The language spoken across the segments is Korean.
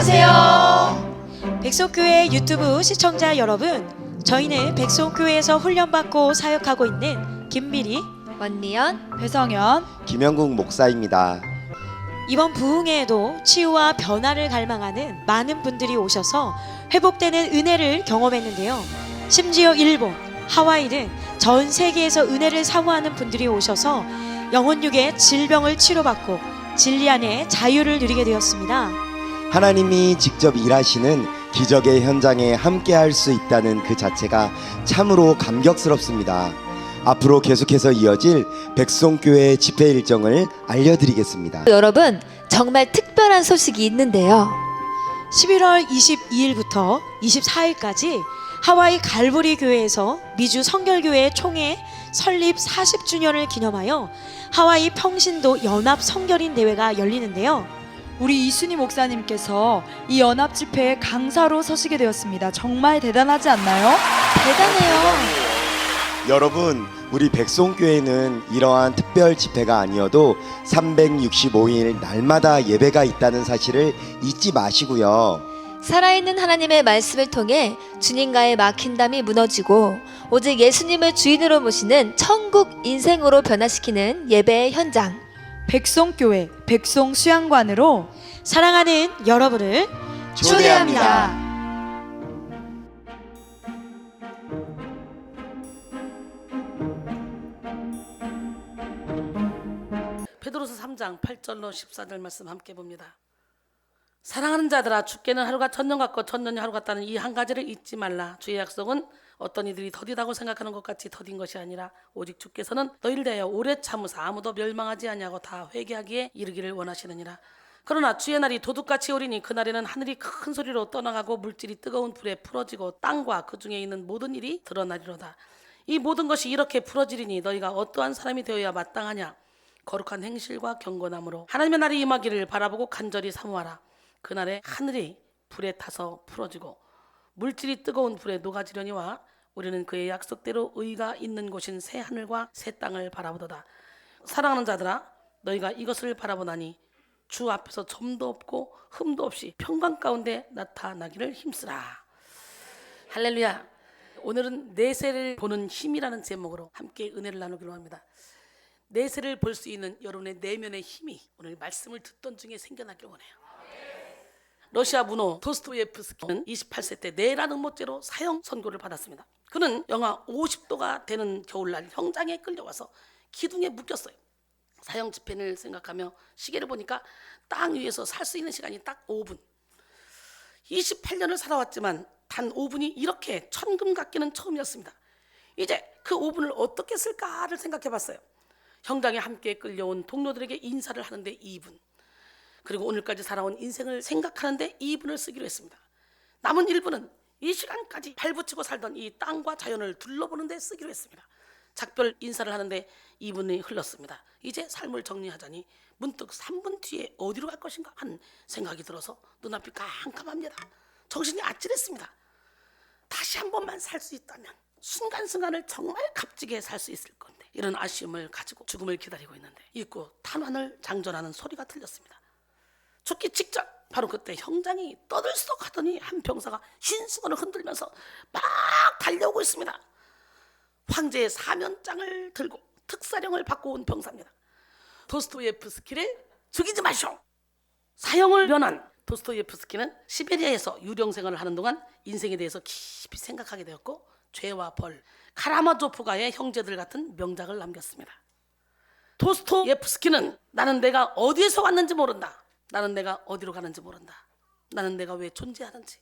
안녕하세요. 백송교회 유튜브 시청자 여러분, 저희는 백송교회에서 훈련받고 사역하고 있는 김미리, 원리연, 배성현, 김영국 목사입니다. 이번 부흥회에도 치유와 변화를 갈망하는 많은 분들이 오셔서 회복되는 은혜를 경험했는데요. 심지어 일본, 하와이 등 전 세계에서 은혜를 사모하는 분들이 오셔서 영혼육의 질병을 치료받고 진리 안에 자유를 누리게 되었습니다. 하나님이 직접 일하시는 기적의 현장에 함께할 수 있다는 그 자체가 참으로 감격스럽습니다. 앞으로 계속해서 이어질 백송교회 집회 일정을 알려드리겠습니다. 여러분, 정말 특별한 소식이 있는데요. 11월 22일부터 24일까지 하와이 갈보리 교회에서 미주 성결교회 총회 설립 40주년을 기념하여 하와이 평신도 연합 성결인 대회가 열리는데요. 우리 이순희 목사님께서 이 연합 집회에 강사로 서시게 되었습니다. 정말 대단하지 않나요? 대단해요. 여러분, 우리 백송교회는 이러한 특별 집회가 아니어도 365일 날마다 예배가 있다는 사실을 잊지 마시고요. 살아있는 하나님의 말씀을 통해 주님과의 막힌담이 무너지고 오직 예수님을 주인으로 모시는 천국 인생으로 변화시키는 예배의 현장, 백송교회 백송수양관으로 사랑하는 여러분을 초대합니다. 베드로서 3장 8절로 14절 말씀 함께 봅니다. 사랑하는 자들아, 주께는 하루가 천년 같고 천년이 하루 같다는 이 한 가지를 잊지 말라. 주의 약속은 어떤 이들이 더디다고 생각하는 것 같이 더딘 것이 아니라 오직 주께서는 너희를 대하여 오래 참으사 아무도 멸망하지 아니하고 다 회개하기에 이르기를 원하시느니라. 그러나 주의 날이 도둑같이 오리니 그날에는 하늘이 큰 소리로 떠나가고 물질이 뜨거운 불에 풀어지고 땅과 그 중에 있는 모든 일이 드러나리로다. 이 모든 것이 이렇게 풀어지리니 너희가 어떠한 사람이 되어야 마땅하냐. 거룩한 행실과 경건함으로 하나님의 날이 임하기를 바라보고 간절히 사모하라. 그날에 하늘이 불에 타서 풀어지고 물질이 뜨거운 불에 녹아지려니와 우리는 그의 약속대로 의가 있는 곳인 새 하늘과 새 땅을 바라보도다. 사랑하는 자들아, 너희가 이것을 바라보나니 주 앞에서 점도 없고 흠도 없이 평강 가운데 나타나기를 힘쓰라. 할렐루야. 오늘은 내세를 보는 힘이라는 제목으로 함께 은혜를 나누기로 합니다. 내세를 볼 수 있는 여러분의 내면의 힘이 오늘 말씀을 듣던 중에 생겨나길 원해요. 러시아 문호 도스토예프스키는 28세 때 내라는 모죄로 사형 선고를 받았습니다. 그는 영하 50도가 되는 겨울날 형장에 끌려와서 기둥에 묶였어요. 사형 집행을 생각하며 시계를 보니까 땅 위에서 살 수 있는 시간이 딱 5분. 28년을 살아왔지만 단 5분이 이렇게 천금 같기는 처음이었습니다. 이제 그 5분을 어떻게 쓸까를 생각해 봤어요. 형장에 함께 끌려온 동료들에게 인사를 하는데 2분, 그리고 오늘까지 살아온 인생을 생각하는데 2분을 쓰기로 했습니다. 남은 1분은 이 시간까지 발붙이고 살던 이 땅과 자연을 둘러보는 데 쓰기로 했습니다. 작별 인사를 하는데 2분이 흘렀습니다. 이제 삶을 정리하자니 문득 3분 뒤에 어디로 갈 것인가 하는 생각이 들어서 눈앞이 깜깜합니다. 정신이 아찔했습니다. 다시 한 번만 살 수 있다면 순간순간을 정말 값지게 살 수 있을 건데, 이런 아쉬움을 가지고 죽음을 기다리고 있는데 입구 탄환을 장전하는 소리가 들렸습니다. 죽기 직전 바로 그때 형장이 떠들썩 하더니 한 병사가 흰 수건을 흔들면서 막 달려오고 있습니다. 황제의 사면장을 들고 특사령을 받고 온 병사입니다. 도스토예프스키를 죽이지 마시오. 사형을 면한 도스토예프스키는 시베리아에서 유령생활을 하는 동안 인생에 대해서 깊이 생각하게 되었고 죄와 벌, 카라마조프가의 형제들 같은 명작을 남겼습니다. 도스토예프스키는 나는 내가 어디에서 왔는지 모른다. 나는 내가 어디로 가는지 모른다. 나는 내가 왜 존재하는지,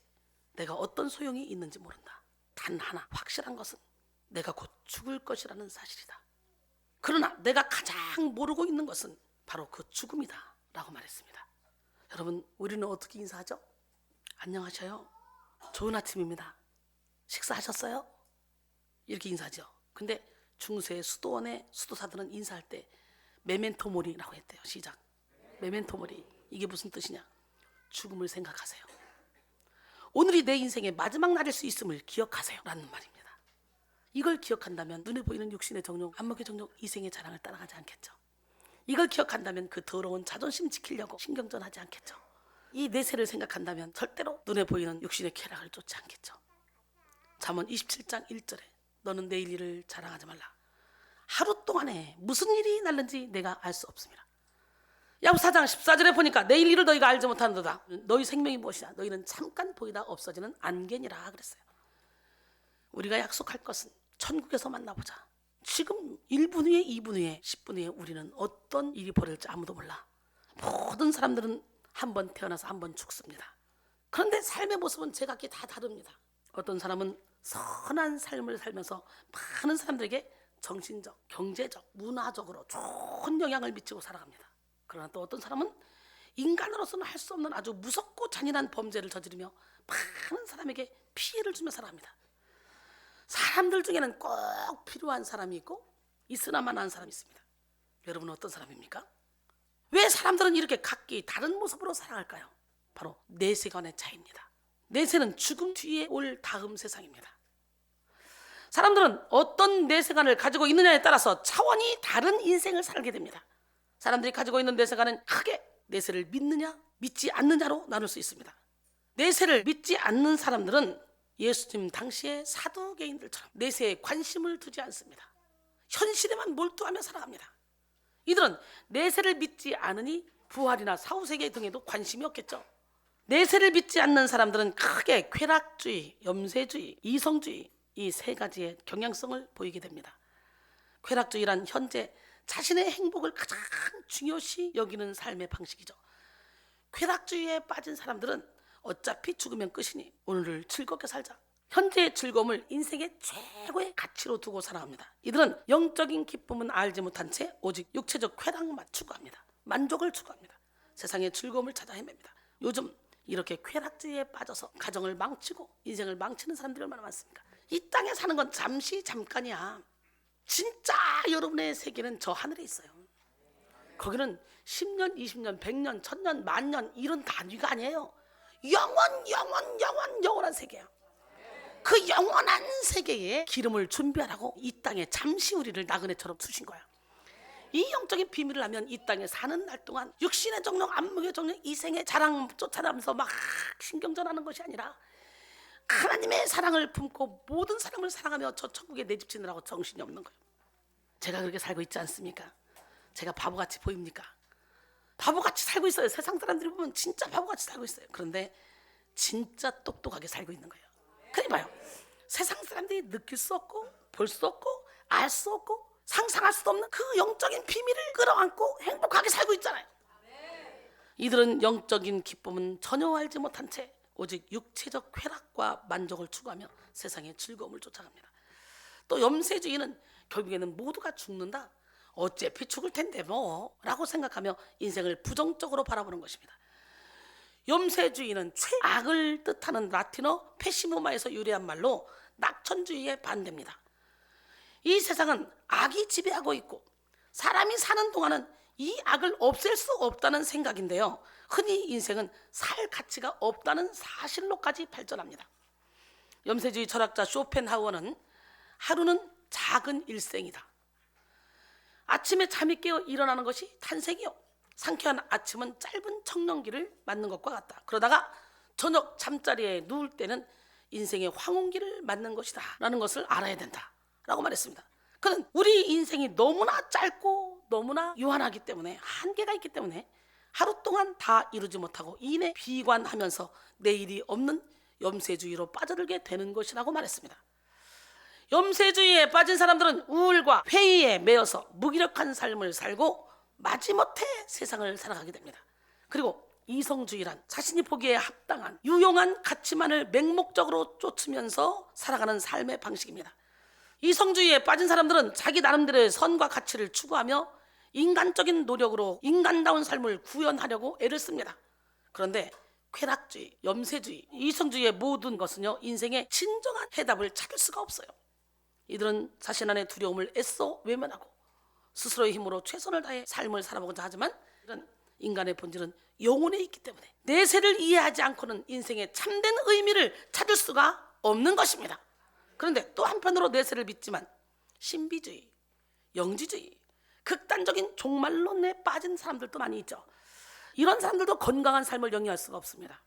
내가 어떤 소용이 있는지 모른다. 단 하나 확실한 것은 내가 곧 죽을 것이라는 사실이다. 그러나 내가 가장 모르고 있는 것은 바로 그 죽음이다 라고 말했습니다. 여러분, 우리는 어떻게 인사하죠? 안녕하셔요. 좋은 아침입니다. 식사하셨어요? 이렇게 인사하죠. 근데 중세 수도원의 수도사들은 인사할 때 메멘토 모리라고 했대요. 시작. 메멘토 모리. 이게 무슨 뜻이냐? 죽음을 생각하세요. 오늘이 내 인생의 마지막 날일 수 있음을 기억하세요 라는 말입니다. 이걸 기억한다면 눈에 보이는 육신의 정욕, 안목의 정욕, 이생의 자랑을 따라가지 않겠죠. 이걸 기억한다면 그 더러운 자존심 지키려고 신경전하지 않겠죠. 이 내세를 생각한다면 절대로 눈에 보이는 육신의 쾌락을 쫓지 않겠죠. 잠언 27장 1절에 너는 내일 일을 자랑하지 말라. 하루 동안에 무슨 일이 날는지 내가 알 수 없습니다. 야고보서 4장 14절에 보니까 내일 일을 너희가 알지 못하는도다. 너희 생명이 무엇이냐? 너희는 잠깐 보이다 없어지는 안개니라 그랬어요. 우리가 약속할 것은 천국에서 만나보자. 지금 1분 후에 2분 후에 10분 후에 우리는 어떤 일이 벌어질지 아무도 몰라. 모든 사람들은 한 번 태어나서 한 번 죽습니다. 그런데 삶의 모습은 제각기 다 다릅니다. 어떤 사람은 선한 삶을 살면서 많은 사람들에게 정신적, 경제적, 문화적으로 좋은 영향을 미치고 살아갑니다. 그러나 또 어떤 사람은 인간으로서는 할 수 없는 아주 무섭고 잔인한 범죄를 저지르며 많은 사람에게 피해를 주며 살아갑니다. 사람들 중에는 꼭 필요한 사람이 있고 있으나만 한 사람이 있습니다. 여러분은 어떤 사람입니까? 왜 사람들은 이렇게 각기 다른 모습으로 살아갈까요? 바로 내세관의 차이입니다. 내세는 죽음 뒤에 올 다음 세상입니다. 사람들은 어떤 내세관을 가지고 있느냐에 따라서 차원이 다른 인생을 살게 됩니다. 사람들이 가지고 있는 내세관은 크게 내세를 믿느냐 믿지 않느냐로 나눌 수 있습니다. 내세를 믿지 않는 사람들은 예수님 당시의 사두개인들처럼 내세에 관심을 두지 않습니다. 현실에만 몰두하며 살아갑니다. 이들은 내세를 믿지 않으니 부활이나 사후세계 등에도 관심이 없겠죠. 내세를 믿지 않는 사람들은 크게 쾌락주의, 염세주의, 이성주의 이 세 가지의 경향성을 보이게 됩니다. 쾌락주의란 현재 자신의 행복을 가장 중요시 여기는 삶의 방식이죠. 쾌락주의에 빠진 사람들은 어차피 죽으면 끝이니 오늘을 즐겁게 살자. 현재의 즐거움을 인생의 최고의 가치로 두고 살아갑니다. 이들은 영적인 기쁨은 알지 못한 채 오직 육체적 쾌락만 추구합니다. 만족을 추구합니다. 세상의 즐거움을 찾아 헤맵니다. 요즘 이렇게 쾌락주의에 빠져서 가정을 망치고 인생을 망치는 사람들이 얼마나 많습니까? 이 땅에 사는 건 잠시 잠깐이야. 진짜 여러분의 세계는 저 하늘에 있어요. 거기는 10년, 20년, 100년, 1000년, 만년 이런 단위가 아니에요. 영원한 세계야. 그 영원한 세계에 기름을 준비하라고 이 땅에 잠시 우리를 나그네처럼 두신 거야. 이 영적인 비밀을 하면 이 땅에 사는 날 동안 육신의 정령, 안목의 정령, 이생의 자랑 쫓아다니면서 막 신경전하는 것이 아니라 하나님의 사랑을 품고 모든 사람을 사랑하며 저 천국에 내 집 짓느라고 정신이 없는 거예요. 제가 그렇게 살고 있지 않습니까? 제가 바보같이 보입니까? 바보같이 살고 있어요. 세상 사람들이 보면 진짜 바보같이 살고 있어요. 그런데 진짜 똑똑하게 살고 있는 거예요. 그래 봐요. 세상 사람들이 느낄 수 없고 볼 수 없고 알 수 없고 상상할 수 없는 그 영적인 비밀을 끌어안고 행복하게 살고 있잖아요. 이들은 영적인 기쁨은 전혀 알지 못한 채 오직 육체적 쾌락과 만족을 추구하며 세상의 즐거움을 쫓아갑니다. 또 염세주의는 결국에는 모두가 죽는다. 어차피 죽을 텐데 뭐 라고 생각하며 인생을 부정적으로 바라보는 것입니다. 염세주의는 최악을 뜻하는 라틴어 페시모마에서 유래한 말로 낙천주의에 반대입니다. 이 세상은 악이 지배하고 있고 사람이 사는 동안은 이 악을 없앨 수 없다는 생각인데요. 흔히 인생은 살 가치가 없다는 사실로까지 발전합니다. 염세주의 철학자 쇼펜하우어는 하루는 작은 일생이다. 아침에 잠이 깨어 일어나는 것이 탄생이요. 상쾌한 아침은 짧은 청년기를 맞는 것과 같다. 그러다가 저녁 잠자리에 누울 때는 인생의 황혼기를 맞는 것이다 라는 것을 알아야 된다 라고 말했습니다. 그는 우리 인생이 너무나 짧고 너무나 유한하기 때문에 한계가 있기 때문에 하루 동안 다 이루지 못하고 이내 비관하면서 내일이 없는 염세주의로 빠져들게 되는 것이라고 말했습니다. 염세주의에 빠진 사람들은 우울과 회의에 매여서 무기력한 삶을 살고 마지못해 세상을 살아가게 됩니다. 그리고 이성주의란 자신이 보기에 합당한 유용한 가치만을 맹목적으로 쫓으면서 살아가는 삶의 방식입니다. 이성주의에 빠진 사람들은 자기 나름대로의 선과 가치를 추구하며 인간적인 노력으로 인간다운 삶을 구현하려고 애를 씁니다. 그런데 쾌락주의, 염세주의, 이성주의의 모든 것은요 인생의 진정한 해답을 찾을 수가 없어요. 이들은 자신 안의 두려움을 애써 외면하고 스스로의 힘으로 최선을 다해 삶을 살아보고자 하지만 이런 인간의 본질은 영혼에 있기 때문에 내세를 이해하지 않고는 인생의 참된 의미를 찾을 수가 없는 것입니다. 그런데 또 한편으로 내세를 믿지만 신비주의, 영지주의, 극단적인 종말론에 빠진 사람들도 많이 있죠. 이런 사람들도 건강한 삶을 영위할 수가 없습니다.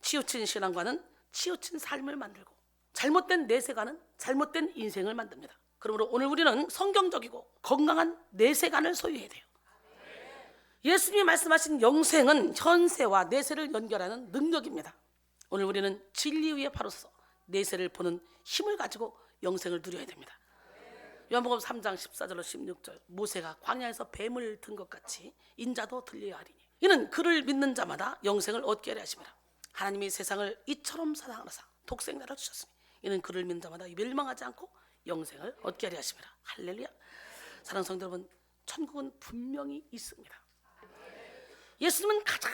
치우친 신앙과는 치우친 삶을 만들고 잘못된 내세관은 잘못된 인생을 만듭니다. 그러므로 오늘 우리는 성경적이고 건강한 내세관을 소유해야 돼요. 예수님이 말씀하신 영생은 현세와 내세를 연결하는 능력입니다. 오늘 우리는 진리 위에 바로 서서 내세를 보는 힘을 가지고 영생을 누려야 됩니다. 요한복음 3장 14절로 16절 모세가 광야에서 뱀을 든 것 같이 인자도 들려야 하리니 이는 그를 믿는 자마다 영생을 얻게 하려 하심이라. 하나님이 세상을 이처럼 사랑하사 독생자를 주셨으니 이는 그를 믿는 자마다 멸망하지 않고 영생을 얻게 하려 하심이라. 할렐루야. 사랑하는 성도 여러분, 천국은 분명히 있습니다. 예수님은 가장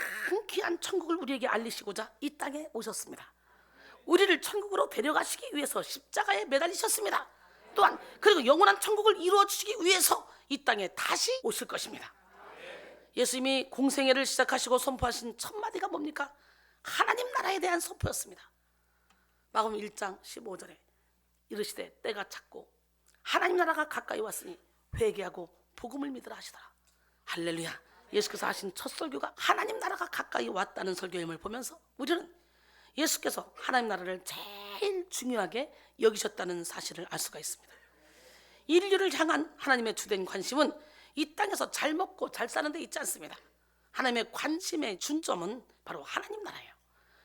귀한 천국을 우리에게 알리시고자 이 땅에 오셨습니다. 우리를 천국으로 데려가시기 위해서 십자가에 매달리셨습니다. 또한 그리고 영원한 천국을 이루어 주시기 위해서 이 땅에 다시 오실 것입니다. 예수님이 공생애를 시작하시고 선포하신 첫 마디가 뭡니까? 하나님 나라에 대한 선포였습니다. 마가복음 1장 15절에 이르시되 때가 찼고 하나님 나라가 가까이 왔으니 회개하고 복음을 믿으라 하시더라. 할렐루야. 예수께서 하신 첫 설교가 하나님 나라가 가까이 왔다는 설교임을 보면서 우리는 예수께서 하나님 나라를 제일 중요하게 여기셨다는 사실을 알 수가 있습니다. 인류를 향한 하나님의 주된 관심은 이 땅에서 잘 먹고 잘 사는 데 있지 않습니다. 하나님의 관심의 중점은 바로 하나님 나라예요.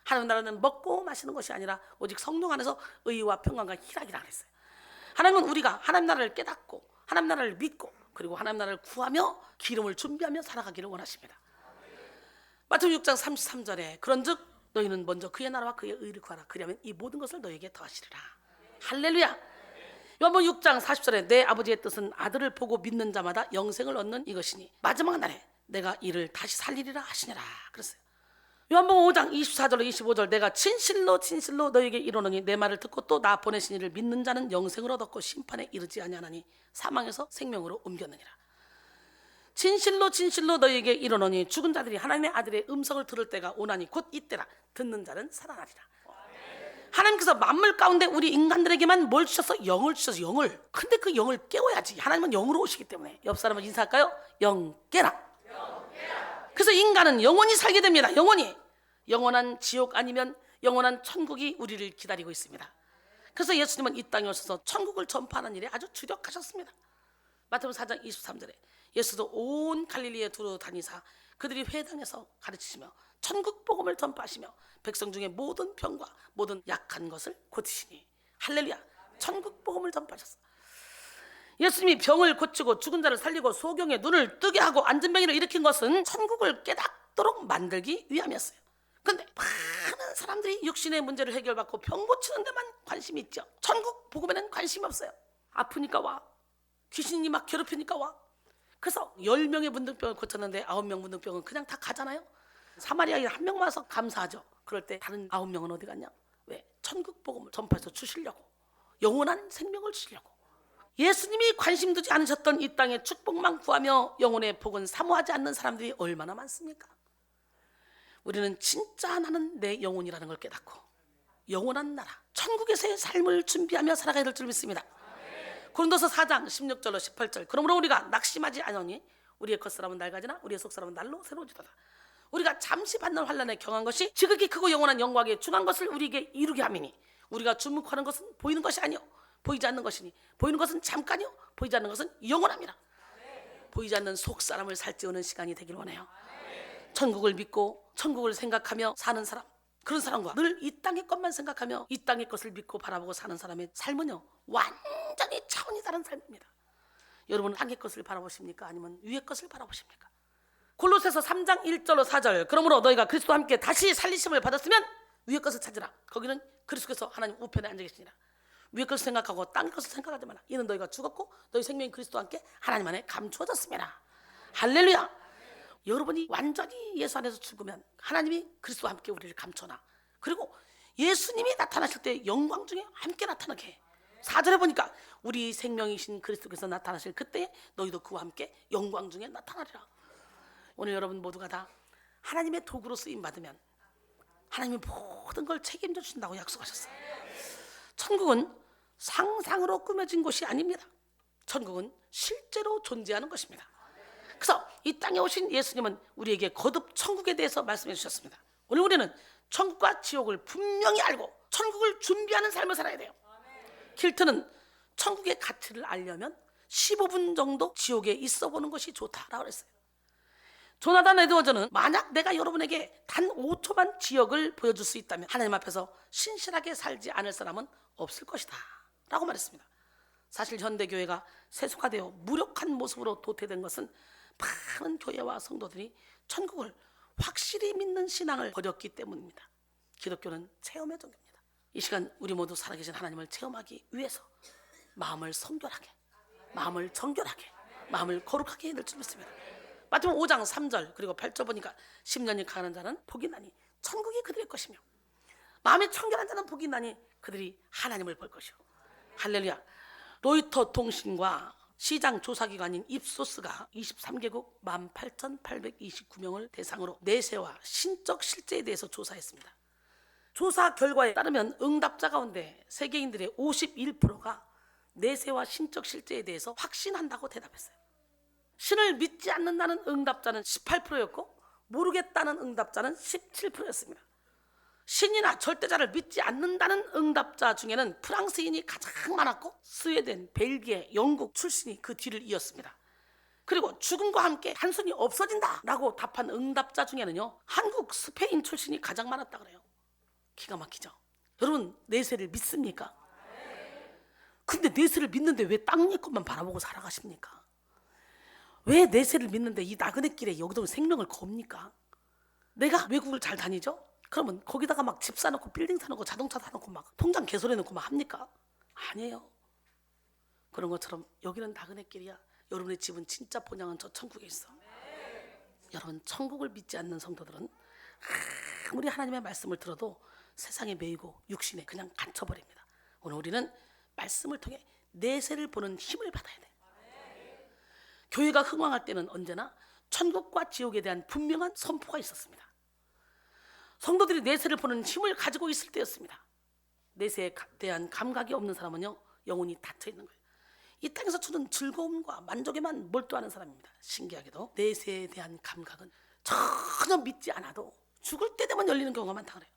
하나님 나라는 먹고 마시는 것이 아니라 오직 성령 안에서 의와 평강과 희락이라 그랬어요. 하나님은 우리가 하나님 나라를 깨닫고 하나님 나라를 믿고 그리고 하나님 나라를 구하며 기름을 준비하며 살아가기를 원하십니다. 마태복음 6장 33절에 그런즉 너희는 먼저 그의 나라와 그의 의를 구하라. 그리하면 이 모든 것을 너희에게 더하시리라. 할렐루야. 요한복음 6장 40절에 내 아버지의 뜻은 아들을 보고 믿는 자마다 영생을 얻는 이것이니 마지막 날에 내가 이를 다시 살리리라 하시니라 그랬어요. 요한복음 5장 24절로 25절 내가 진실로 진실로 너희에게 이르노니 내 말을 듣고 또 나 보내신 이를 믿는 자는 영생을 얻었고 심판에 이르지 아니하나니 사망에서 생명으로 옮겼느니라. 진실로 진실로 너희에게 이르노니 죽은 자들이 하나님의 아들의 음성을 들을 때가 오나니 곧 이때라. 듣는 자는 살아나리라. 하나님께서 만물 가운데 우리 인간들에게만 뭘 주셔서? 영을 주셔서 영을. 근데 그 영을 깨워야지. 하나님은 영으로 오시기 때문에. 옆 사람을 인사할까요? 영 깨라. 그래서 인간은 영원히 살게 됩니다. 영원히. 영원한 지옥 아니면 영원한 천국이 우리를 기다리고 있습니다. 그래서 예수님은 이 땅에 오셔서 천국을 전파하는 일에 아주 주력하셨습니다. 마태복음 4장 23절에 예수도 온 갈릴리에 두루 다니사 그들이 회당에서 가르치시며 천국 복음을 전파하시며 백성 중에 모든 병과 모든 약한 것을 고치시니. 할렐루야. 천국 복음을 전파하셨어. 예수님이 병을 고치고 죽은 자를 살리고 소경의 눈을 뜨게 하고 안진뱅이를 일으킨 것은 천국을 깨닫도록 만들기 위함이었어요. 그런데 많은 사람들이 육신의 문제를 해결받고 병 고치는 데만 관심이 있죠. 천국 복음에는 관심이 없어요. 아프니까 와. 귀신이 막 괴롭히니까 와. 그래서 10명의 문둥병을 고쳤는데 9명 문둥병은 그냥 다 가잖아요. 사마리아인 한 명만 와서 감사하죠. 그럴 때 다른 9명은 어디 갔냐? 왜? 천국 복음을 전파해서 주시려고. 영원한 생명을 주시려고. 예수님이 관심 두지 않으셨던 이 땅의 축복만 구하며 영혼의 복은 사모하지 않는 사람들이 얼마나 많습니까? 우리는 진짜 나는 내 영혼이라는 걸 깨닫고 영원한 나라 천국에서의 삶을 준비하며 살아가야 될 줄 믿습니다. 고린도서 4장 16절로 18절 그러므로 우리가 낙심하지 않으니 우리의 겉사람은 낡아지나 우리의 속사람은 날로 새로워지도다. 우리가 잠시 받는 환난에 경한 것이 지극히 크고 영원한 영광에 중한 것을 우리에게 이루게 함이니 우리가 주목하는 것은 보이는 것이 아니요 보이지 않는 것이니 보이는 것은 잠깐이요 보이지 않는 것은 영원함이라. 보이지 않는 속사람을 살찌우는 시간이 되길 원해요. 천국을 믿고 천국을 생각하며 사는 사람, 그런 사람과 늘 이 땅의 것만 생각하며 이 땅의 것을 믿고 바라보고 사는 사람의 삶은요 완전히 차원이 다른 삶입니다. 여러분은 땅의 것을 바라보십니까? 아니면 위의 것을 바라보십니까? 골로새서 3장 1절로 4절 그러므로 너희가 그리스도와 함께 다시 살리심을 받았으면 위의 것을 찾으라. 거기는 그리스도께서 하나님 우편에 앉아 계시니라. 위의 것을 생각하고 땅의 것을 생각하지 말라. 이는 너희가 죽었고 너희 생명이 그리스도와 함께 하나님 안에 감추어졌습니다. 할렐루야. 여러분이 완전히 예수 안에서 죽으면 하나님이 그리스도와 함께 우리를 감춰놔. 그리고 예수님이 나타나실 때 영광 중에 함께 나타나게 해. 4절에 보니까 우리 생명이신 그리스도께서 나타나실 그때에 너희도 그와 함께 영광 중에 나타나리라. 오늘 여러분 모두가 다 하나님의 도구로 쓰임받으면 하나님이 모든 걸 책임져 주신다고 약속하셨어요. 천국은 상상으로 꾸며진 곳이 아닙니다. 천국은 실제로 존재하는 것입니다. 그래서 이 땅에 오신 예수님은 우리에게 거듭 천국에 대해서 말씀해 주셨습니다. 오늘 우리는 천국과 지옥을 분명히 알고 천국을 준비하는 삶을 살아야 돼요. 킬트는 천국의 가치를 알려면 15분 정도 지옥에 있어 보는 것이 좋다라고 했어요. 조나단 에드워즈는 만약 내가 여러분에게 단 5초만 지역을 보여줄 수 있다면 하나님 앞에서 신실하게 살지 않을 사람은 없을 것이다 라고 말했습니다. 사실 현대교회가 세속화되어 무력한 모습으로 도태된 것은 많은 교회와 성도들이 천국을 확실히 믿는 신앙을 버렸기 때문입니다. 기독교는 체험의 종교입니다. 이 시간 우리 모두 살아계신 하나님을 체험하기 위해서 마음을 성결하게, 마음을 정결하게, 마음을 거룩하게 해야 될 줄 믿습니다. 마태복음 5장 3절 그리고 8절 보니까 10년이 가는 자는 복이 나니 천국이 그들의 것이며 마음이 청결한 자는 복이 나니 그들이 하나님을 볼 것이요. 할렐루야. 로이터 통신과 시장 조사기관인 입소스가 23개국 18,829명을 대상으로 내세와 신적 실제에 대해서 조사했습니다. 조사 결과에 따르면 응답자 가운데 세계인들의 51%가 내세와 신적 실제에 대해서 확신한다고 대답했어요. 신을 믿지 않는다는 응답자는 18%였고 모르겠다는 응답자는 17%였습니다. 신이나 절대자를 믿지 않는다는 응답자 중에는 프랑스인이 가장 많았고 스웨덴, 벨기에, 영국 출신이 그 뒤를 이었습니다. 그리고 죽음과 함께 단순히 없어진다라고 답한 응답자 중에는요, 한국, 스페인 출신이 가장 많았다 그래요. 기가 막히죠. 여러분 내세를 믿습니까? 근데 내세를 믿는데 왜 땅 것만 바라보고 살아가십니까? 왜 내세를 믿는데 이 나그네 길에 여기도 생명을 겁니까? 내가 외국을 잘 다니죠? 그러면 거기다가 막 집 사놓고 빌딩 사놓고 자동차 사놓고 막 통장 개설해놓고 막 합니까? 아니에요. 그런 것처럼 여기는 나그네 길이야. 여러분의 집은 진짜 본향은 저 천국에 있어. 여러분 천국을 믿지 않는 성도들은 아무리 하나님의 말씀을 들어도 세상에 매이고 육신에 그냥 갇혀버립니다. 오늘 우리는 말씀을 통해 내세를 보는 힘을 받아야 돼. 교회가 흥왕할 때는 언제나 천국과 지옥에 대한 분명한 선포가 있었습니다. 성도들이 내세를 보는 힘을 가지고 있을 때였습니다. 내세에 대한 감각이 없는 사람은요, 영혼이 닫혀 있는 거예요. 이 땅에서 주는 즐거움과 만족에만 몰두하는 사람입니다. 신기하게도 내세에 대한 감각은 전혀 믿지 않아도 죽을 때 되면 열리는 경우가 많다 그래요.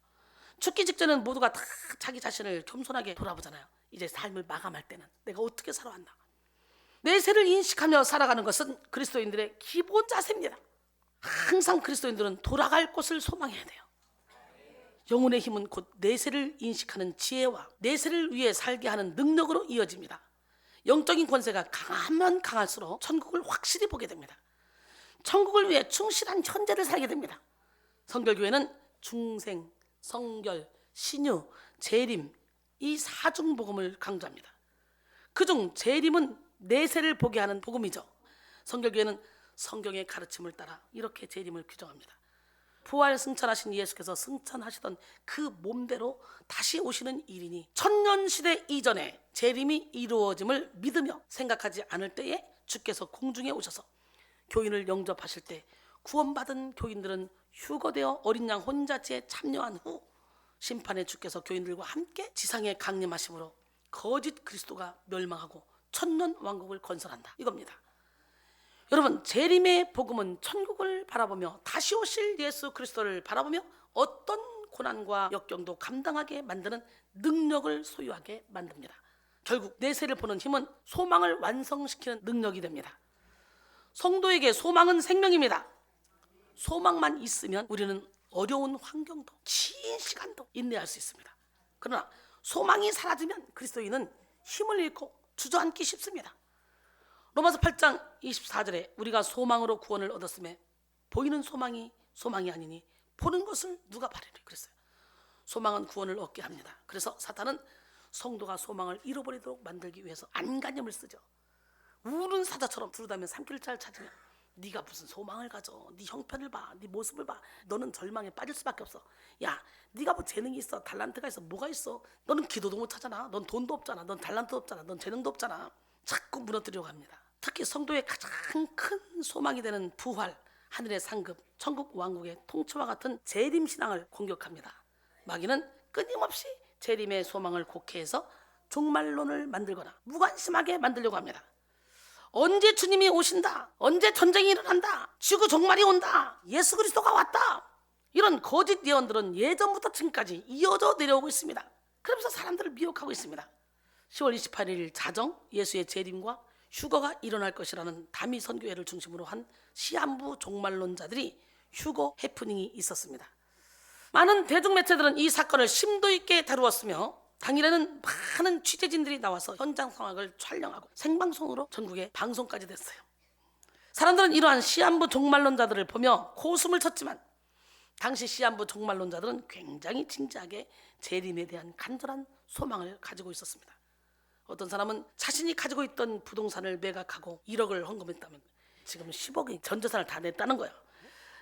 죽기 직전은 모두가 다 자기 자신을 겸손하게 돌아보잖아요. 이제 삶을 마감할 때는 내가 어떻게 살아왔나. 내세를 인식하며 살아가는 것은 그리스도인들의 기본 자세입니다. 항상 그리스도인들은 돌아갈 곳을 소망해야 돼요. 영혼의 힘은 곧 내세를 인식하는 지혜와 내세를 위해 살게 하는 능력으로 이어집니다. 영적인 권세가 강하면 강할수록 천국을 확실히 보게 됩니다. 천국을 위해 충실한 현재를 살게 됩니다. 성결교회는 중생, 성결, 신유, 재림 이 사중복음을 강조합니다. 그중 재림은 내세를 보게 하는 복음이죠. 성결교회는 성경의 가르침을 따라 이렇게 재림을 규정합니다. 부활 승천하신 예수께서 승천하시던 그 몸대로 다시 오시는 일이니 천년시대 이전에 재림이 이루어짐을 믿으며 생각하지 않을 때에 주께서 공중에 오셔서 교인을 영접하실 때 구원받은 교인들은 휴거되어 어린 양 혼자지에 참여한 후 심판의 주께서 교인들과 함께 지상에 강림하심으로 거짓 그리스도가 멸망하고 천년 왕국을 건설한다 이겁니다. 여러분 재림의 복음은 천국을 바라보며 다시 오실 예수 그리스도를 바라보며 어떤 고난과 역경도 감당하게 만드는 능력을 소유하게 만듭니다. 결국 내세를 보는 힘은 소망을 완성시키는 능력이 됩니다. 성도에게 소망은 생명입니다. 소망만 있으면 우리는 어려운 환경도 긴 시간도 인내할 수 있습니다. 그러나 소망이 사라지면 그리스도인은 힘을 잃고 주저앉기 쉽습니다. 로마서 8장 24절에 우리가 소망으로 구원을 얻었음에 보이는 소망이 아니니 보는 것을 누가 바라리 그랬어요. 소망은 구원을 얻게 합니다. 그래서 사탄은 성도가 소망을 잃어버리도록 만들기 위해서 안간힘을 쓰죠. 우는 사자처럼 두루다면 산길자를 찾으면 네가 무슨 소망을 가져. 네 형편을 봐. 네 모습을 봐. 너는 절망에 빠질 수밖에 없어. 야, 네가 뭐 재능이 있어. 달란트가 있어. 뭐가 있어. 너는 기도도 못하잖아. 넌 돈도 없잖아. 넌 달란트도 없잖아. 넌 재능도 없잖아. 자꾸 무너뜨리려고 합니다. 특히 성도의 가장 큰 소망이 되는 부활, 하늘의 상급, 천국 왕국의 통치와 같은 재림신앙을 공격합니다. 마귀는 끊임없이 재림의 소망을 곡해해서 종말론을 만들거나 무관심하게 만들려고 합니다. 언제 주님이 오신다, 언제 전쟁이 일어난다, 지구 종말이 온다, 예수 그리스도가 왔다, 이런 거짓 예언들은 예전부터 지금까지 이어져 내려오고 있습니다. 그러면서 사람들을 미혹하고 있습니다. 10월 28일 자정 예수의 재림과 휴거가 일어날 것이라는 다미 선교회를 중심으로 한 시한부 종말론자들이 휴거 해프닝이 있었습니다. 많은 대중매체들은 이 사건을 심도 있게 다루었으며 당일에는 많은 취재진들이 나와서 현장 상황을 촬영하고 생방송으로 전국에 방송까지 됐어요. 사람들은 이러한 시한부 종말론자들을 보며 코웃음을 쳤지만 당시 시한부 종말론자들은 굉장히 진지하게 재림에 대한 간절한 소망을 가지고 있었습니다. 어떤 사람은 자신이 가지고 있던 부동산을 매각하고 1억을 헌금했다면 지금 10억의 전 재산을 다 냈다는 거야.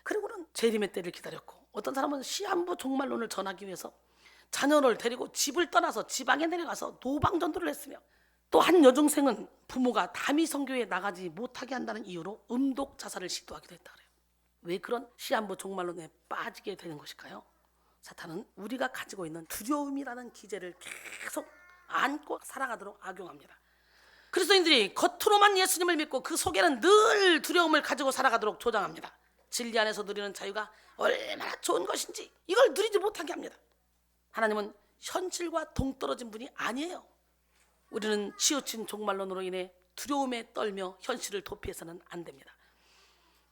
그리고는 재림의 때를 기다렸고, 어떤 사람은 시한부 종말론을 전하기 위해서 자녀를 데리고 집을 떠나서 지방에 내려가서 노방전도를 했으며, 또 한 여중생은 부모가 다미 선교에 나가지 못하게 한다는 이유로 음독 자살을 시도하기도 했다 그래요. 왜 그런 시한부 종말론에 빠지게 되는 것일까요? 사탄은 우리가 가지고 있는 두려움이라는 기제를 계속 안고 살아가도록 악용합니다. 그리스도인들이 겉으로만 예수님을 믿고 그 속에는 늘 두려움을 가지고 살아가도록 조장합니다. 진리 안에서 누리는 자유가 얼마나 좋은 것인지 이걸 누리지 못하게 합니다. 하나님은 현실과 동떨어진 분이 아니에요. 우리는 치우친 종말론으로 인해 두려움에 떨며 현실을 도피해서는 안 됩니다.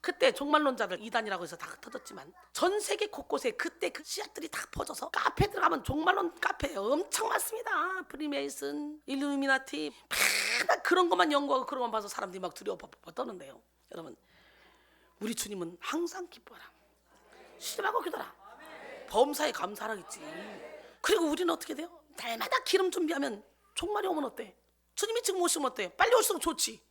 그때 종말론자들 이단이라고 해서 다 흩어졌지만 전 세계 곳곳에 그때 그 씨앗들이 다 퍼져서 카페 들어가면 종말론 카페 엄청 많습니다. 프리메이슨, 일루미나티, 맨날 그런 것만 연구하고 그런 것만 봐서 사람들이 막 두려워 떠는데요. 여러분, 우리 주님은 항상 기뻐하라, 신음하고 기도하라, 범사에 감사하라겠지. 그리고 우리는 어떻게 돼요? 날마다 기름 준비하면 종말이 오면 어때? 주님이 지금 오시면 어때? 빨리 올수록 좋지.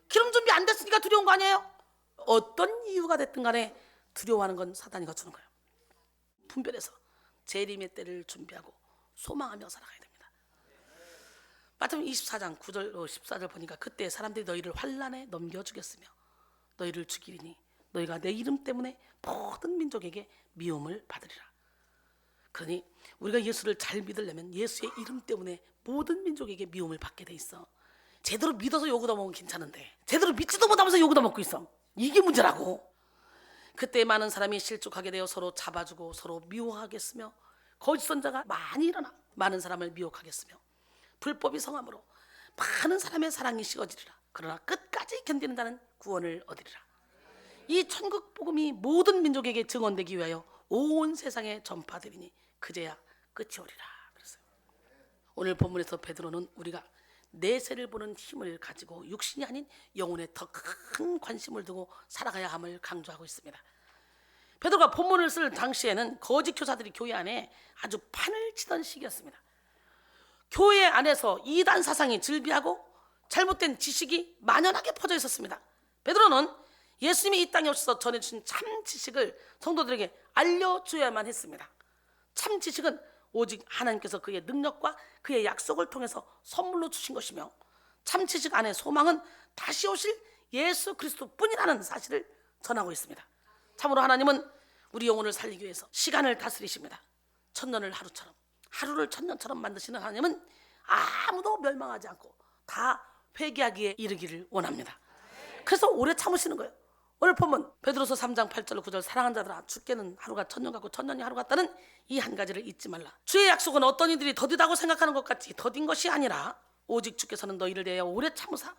기름 준비 안 됐으니까 두려운 거 아니에요? 어떤 이유가 됐든 간에 두려워하는 건 사단이 거주는 거예요. 분별해서 재림의 때를 준비하고 소망하며 살아가야 됩니다. 마태복음 24장 9절 14절 보니까 그때 사람들이 너희를 환난에 넘겨주겠으며 너희를 죽이리니 너희가 내 이름 때문에 모든 민족에게 미움을 받으리라. 그러니 우리가 예수를 잘 믿으려면 예수의 이름 때문에 모든 민족에게 미움을 받게 돼 있어. 제대로 믿어서 욕을 얻어먹으면 괜찮은데 제대로 믿지도 못하면서 욕을 얻어먹고 있어. 이게 문제라고. 그때 많은 사람이 실족하게 되어 서로 잡아주고 서로 미워하겠으며 거짓 선자가 많이 일어나 많은 사람을 미혹하겠으며 불법이 성함으로 많은 사람의 사랑이 식어지리라. 그러나 끝까지 견디는 자는 구원을 얻으리라. 이 천국 복음이 모든 민족에게 증언되기 위하여 온 세상에 전파되리니 그제야 끝이 오리라. 그랬어요. 오늘 본문에서 베드로는 우리가 내세를 보는 힘을 가지고 육신이 아닌 영혼에 더 큰 관심을 두고 살아가야 함을 강조하고 있습니다. 베드로가 본문을 쓸 당시에는 거짓 교사들이 교회 안에 아주 판을 치던 시기였습니다. 교회 안에서 이단 사상이 즐비하고 잘못된 지식이 만연하게 퍼져 있었습니다. 베드로는 예수님이 이 땅에 오셔서 전해주신 참 지식을 성도들에게 알려줘야만 했습니다. 참 지식은 오직 하나님께서 그의 능력과 그의 약속을 통해서 선물로 주신 것이며 참 지식 안에 소망은 다시 오실 예수 그리스도뿐이라는 사실을 전하고 있습니다. 참으로 하나님은 우리 영혼을 살리기 위해서 시간을 다스리십니다. 천년을 하루처럼, 하루를 천년처럼 만드시는 하나님은 아무도 멸망하지 않고 다 회개하기에 이르기를 원합니다. 그래서 오래 참으시는 거예요. 오늘 보면 베드로서 3장 8절 9절 사랑하는 자들아 죽게는 하루가 천년 같고 천년이 하루 같다는 이 한 가지를 잊지 말라. 주의 약속은 어떤 이들이 더디다고 생각하는 것 같이 더딘 것이 아니라 오직 주께서는 너희를 대하여 오래 참으사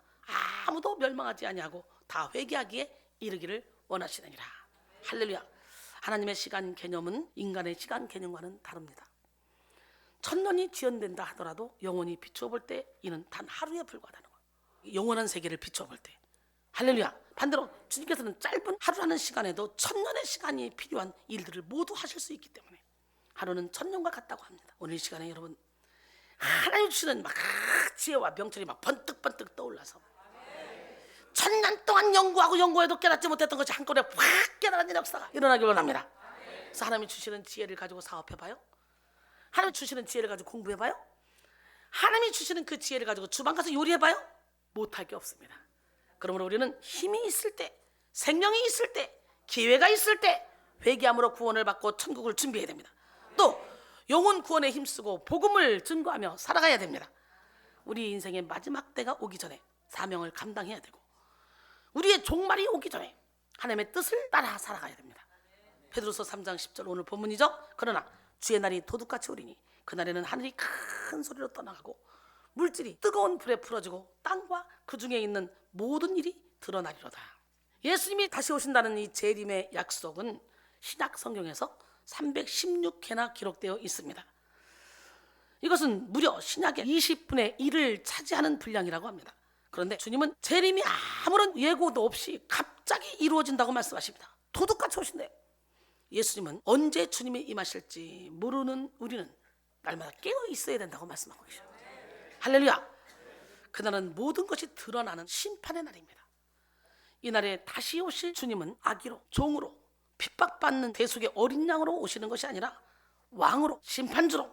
아무도 멸망하지 아니하고 다 회개하기에 이르기를 원하시느니라. 할렐루야. 하나님의 시간 개념은 인간의 시간 개념과는 다릅니다. 천년이 지연된다 하더라도 영원히 비추어 볼 때 이는 단 하루에 불과하다는 거예요. 영원한 세계를 비추어 볼 때. 할렐루야. 반대로 주님께서는 짧은 하루라는 시간에도 천년의 시간이 필요한 일들을 모두 하실 수 있기 때문에 하루는 천년과 같다고 합니다. 오늘 이 시간에 여러분 하나님 주시는 막 지혜와 명철이 막 번뜩번뜩 떠올라서 천년 동안 연구해도 깨닫지 못했던 것이 한꺼번에 확 깨달아지는 역사가 일어나길 원합니다. 그래서 하나님이 주시는 지혜를 가지고 사업해봐요. 하나님이 주시는 지혜를 가지고 공부해봐요. 하나님이 주시는 그 지혜를 가지고 주방 가서 요리해봐요. 못할 게 없습니다. 그러므로 우리는 힘이 있을 때, 생명이 있을 때, 기회가 있을 때 회개함으로 구원을 받고 천국을 준비해야 됩니다. 또 영혼 구원에 힘쓰고 복음을 증거하며 살아가야 됩니다. 우리 인생의 마지막 때가 오기 전에 사명을 감당해야 되고 우리의 종말이 오기 전에 하나님의 뜻을 따라 살아가야 됩니다. 베드로서 3장 10절 오늘 본문이죠. 그러나 주의 날이 도둑같이 오리니 그날에는 하늘이 큰 소리로 떠나가고 물질이 뜨거운 불에 풀어지고 땅과 그 중에 있는 모든 일이 드러나리로다. 예수님이 다시 오신다는 이 재림의 약속은 신약 성경에서 316회나 기록되어 있습니다. 이것은 무려 신약의 20분의 1을 차지하는 분량이라고 합니다. 그런데 주님은 재림이 아무런 예고도 없이 갑자기 이루어진다고 말씀하십니다. 도둑같이 오신대요. 예수님은 언제 주님이 임하실지 모르는 우리는 날마다 깨어 있어야 된다고 말씀하고 계십니다. 할렐루야. 그날은 모든 것이 드러나는 심판의 날입니다. 이 날에 다시 오실 주님은 아기로, 종으로, 핍박받는 대속의 어린 양으로 오시는 것이 아니라 왕으로, 심판주로,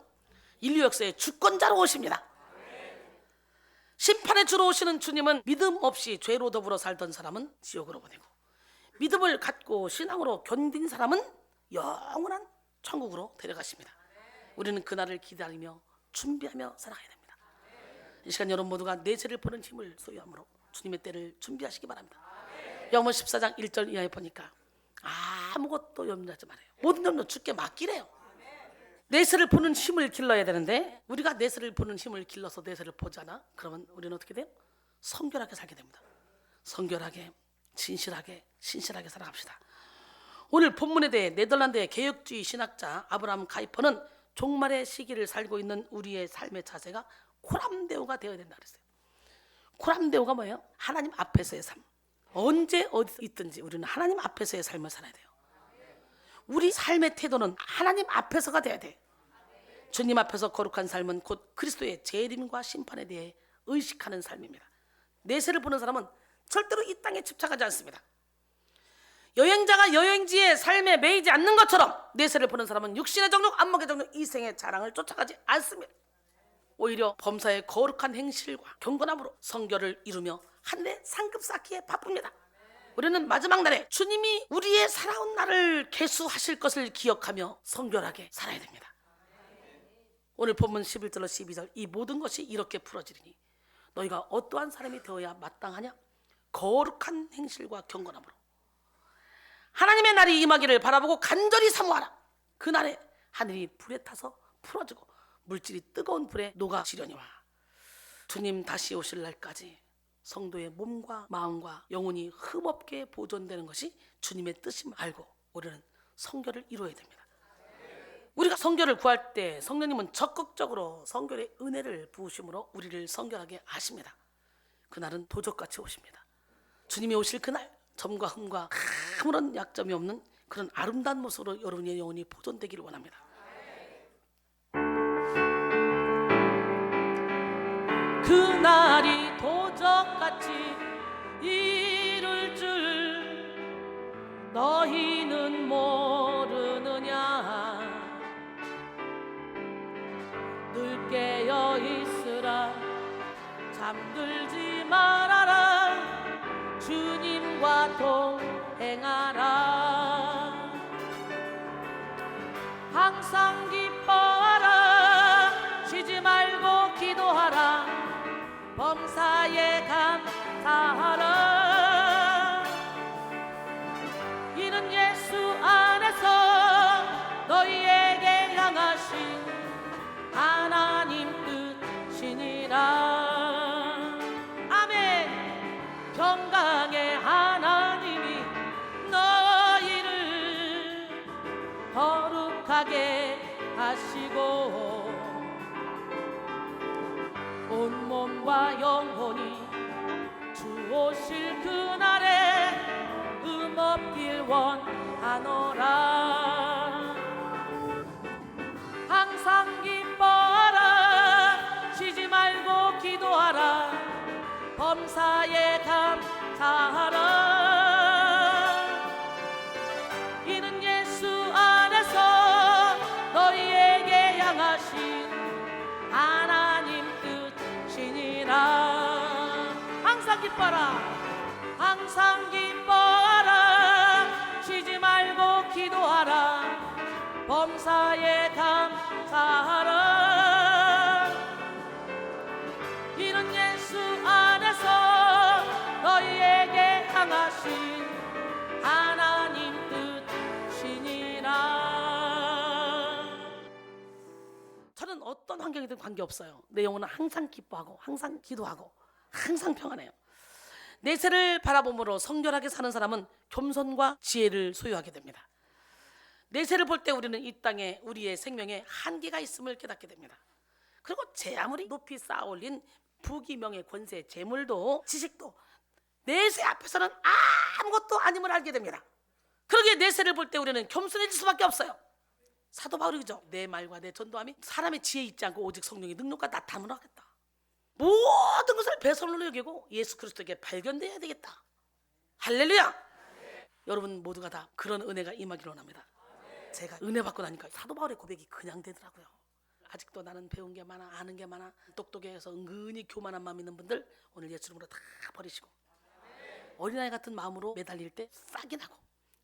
인류 역사의 주권자로 오십니다. 심판의 주로 오시는 주님은 믿음 없이 죄로 더불어 살던 사람은 지옥으로 보내고, 믿음을 갖고 신앙으로 견딘 사람은 영원한 천국으로 데려가십니다. 우리는 그날을 기다리며 준비하며 살아가야 됩니다. 이 시간 여러분 모두가 내 죄를 보는 힘을 소유함으로 주님의 때를 준비하시기 바랍니다. 영문 14장 1절 이하에 보니까 아무것도 염려하지 말아요. 모든 염려 주께 맡기래요. 내세를 보는 힘을 길러야 되는데 우리가 내세를 보는 힘을 길러서 내세를 보잖아. 그러면 우리는 어떻게 돼요? 성결하게 살게 됩니다. 성결하게, 진실하게, 신실하게 살아갑시다. 오늘 본문에 대해 네덜란드의 개혁주의 신학자 아브라함 카이퍼는 종말의 시기를 살고 있는 우리의 삶의 자세가 코람데오가 되어야 된다 그랬어요. 코람데오가 뭐예요? 하나님 앞에서의 삶. 언제 어디 있든지 우리는 하나님 앞에서의 삶을 살아야 돼요. 우리 삶의 태도는 하나님 앞에서가 돼야 돼. 주님 앞에서 거룩한 삶은 곧 그리스도의 재림과 심판에 대해 의식하는 삶입니다. 내세를 보는 사람은 절대로 이 땅에 집착하지 않습니다. 여행자가 여행지의 삶에 매이지 않는 것처럼 내세를 보는 사람은 육신의 정욕, 안목의 정욕, 이생의 자랑을 쫓아가지 않습니다. 오히려 범사의 거룩한 행실과 경건함으로 성결을 이루며 하늘의 상급 쌓기에 바쁩니다. 우리는 마지막 날에 주님이 우리의 살아온 날을 계수하실 것을 기억하며 성결하게 살아야 됩니다. 오늘 본문 11절로 12절 이 모든 것이 이렇게 풀어지리니 너희가 어떠한 사람이 되어야 마땅하냐? 거룩한 행실과 경건함으로 하나님의 날이 임하기를 바라보고 간절히 사모하라. 그날에 하늘이 불에 타서 풀어지고 물질이 뜨거운 불에 녹아지려니와. 주님 다시 오실 날까지 성도의 몸과 마음과 영혼이 흠없게 보존되는 것이 주님의 뜻임을 알고 우리는 성결을 이루어야 됩니다. 우리가 성결을 구할 때 성령님은 적극적으로 성결의 은혜를 부으심으로 우리를 성결하게 하십니다. 그날은 도적같이 오십니다. 주님이 오실 그날 점과 흠과 아무런 약점이 없는 그런 아름다운 모습으로 여러분의 영혼이 보존되기를 원합니다. 그날이 도적같이 이룰 줄 너희는 모르느냐. 늘 깨어 있으라. 잠들지 말아라. 주님과 동행하라. 항상 기뻐하라. 쉬지 말고 기도하라. 범사에 감사하라. 이는 예수 안에서 너희에게 향하신 하나님 뜻이니라. 아멘. 평강의 하나님이 너희를 거룩하게 하시고 온몸과 영혼이 주 오실 그날에 흠없길 원하노라. 항상 기뻐하라. 쉬지 말고 기도하라. 범사에 감사하라. 이는 예수 안에서 너희에게 향하신 하나님 항상 기뻐라. 항상 기뻐하라. 쉬지 말고 기도하라. 범사에 감사하라. 이는 예수 안에서 너희에게 향한 환경이든 관계없어요. 내 영혼은 항상 기뻐하고 항상 기도하고 항상 평안해요. 내세를 바라봄으로 성결하게 사는 사람은 겸손과 지혜를 소유하게 됩니다. 내세를 볼 때 우리는 이 땅에 우리의 생명에 한계가 있음을 깨닫게 됩니다. 그리고 제 아무리 높이 쌓아 올린 부귀 명예 권세 재물도 지식도 내세 앞에서는 아무것도 아님을 알게 됩니다. 그러기에 내세를 볼 때 우리는 겸손해질 수밖에 없어요. 사도 바울이 그죠? 내 말과 내 전도함이 사람의 지혜에 있지 않고 오직 성령의 능력과 나타남으로 하겠다. 모든 것을 배설로 여기고 예수 그리스도에게 발견돼야 되겠다. 할렐루야. 여러분 모두가 다 그런 은혜가 임하기를 원합니다. 제가 은혜 받고 나니까 사도 바울의 고백이 그냥 되더라고요. 아직도 나는 배운 게 많아, 아는 게 많아, 똑똑해서 은근히 교만한 마음 있는 분들 오늘 예수 이름으로 다 버리시고 어린아이 같은 마음으로 매달릴 때 싹이 나고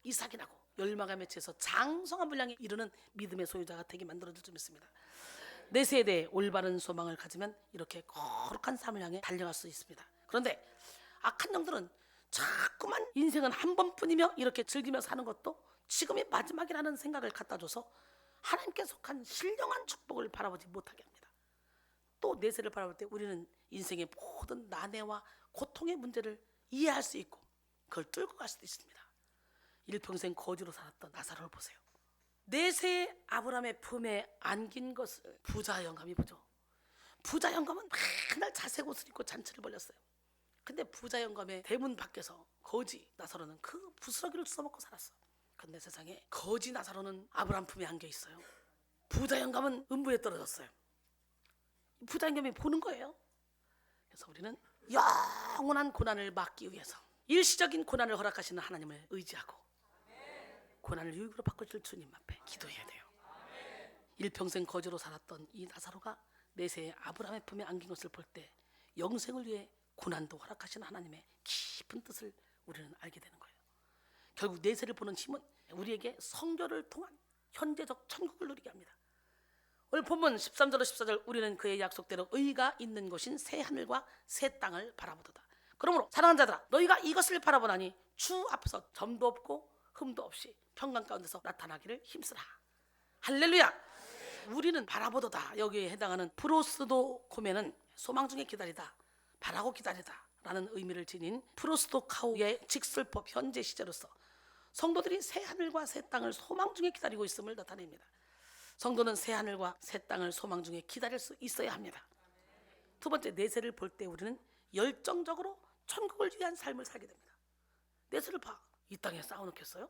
이삭이 나고 열마가 맺혀서 장성한 분량에 이르는 믿음의 소유자가 되게 만들어질 줄 믿습니다. 내세에 대해 올바른 소망을 가지면 이렇게 거룩한 삶을 향해 달려갈 수 있습니다. 그런데 악한 영들은 자꾸만 인생은 한 번뿐이며 이렇게 즐기며 사는 것도 지금이 마지막이라는 생각을 갖다 줘서 하나님께 속한 신령한 축복을 바라보지 못하게 합니다. 또 내세를 바라볼 때 우리는 인생의 모든 난해와 고통의 문제를 이해할 수 있고 그걸 뚫고 갈 수도 있습니다. 일평생 거지로 살았던 나사로를 보세요. 내세 아브라함의 품에 안긴 것을 부자 영감이 보죠. 부자 영감은 맨날 자색 옷을 입고 잔치를 벌였어요. 근데 부자 영감의 대문 밖에서 거지 나사로는 그 부스러기를 주워먹고 살았어. 근데 세상에 거지 나사로는 아브라함 품에 안겨 있어요. 부자 영감은 음부에 떨어졌어요. 부자 영감이 보는 거예요. 그래서 우리는 영원한 고난을 막기 위해서 일시적인 고난을 허락하시는 하나님을 의지하고 고난을 유익으로 바꿔줄 주님 앞에 기도해야 돼요. 일평생 거지로 살았던 이 나사로가 내세에 아브라함의 품에 안긴 것을 볼 때 영생을 위해 고난도 허락하시는 하나님의 깊은 뜻을 우리는 알게 되는 거예요. 결국 내세를 보는 힘은 우리에게 성결을 통한 현재적 천국을 누리게 합니다. 오늘 본문 13절로 14절 우리는 그의 약속대로 의가 있는 곳인 새 하늘과 새 땅을 바라보도다. 그러므로 사랑하는 자들아 너희가 이것을 바라보나니 주 앞에서 점도 없고 흠도 없이 평강 가운데서 나타나기를 힘쓰라. 할렐루야. 우리는 바라보도다. 여기에 해당하는 프로스도 코메는 소망 중에 기다리다, 바라고 기다리다 라는 의미를 지닌 프로스도카우의 직설법 현재 시제로서 성도들이 새 하늘과 새 땅을 소망 중에 기다리고 있음을 나타냅니다. 성도는 새 하늘과 새 땅을 소망 중에 기다릴 수 있어야 합니다. 두 번째, 내세를 볼 때 우리는 열정적으로 천국을 위한 삶을 살게 됩니다. 내세를 봐. 이 땅에 쌓아놓겠어요?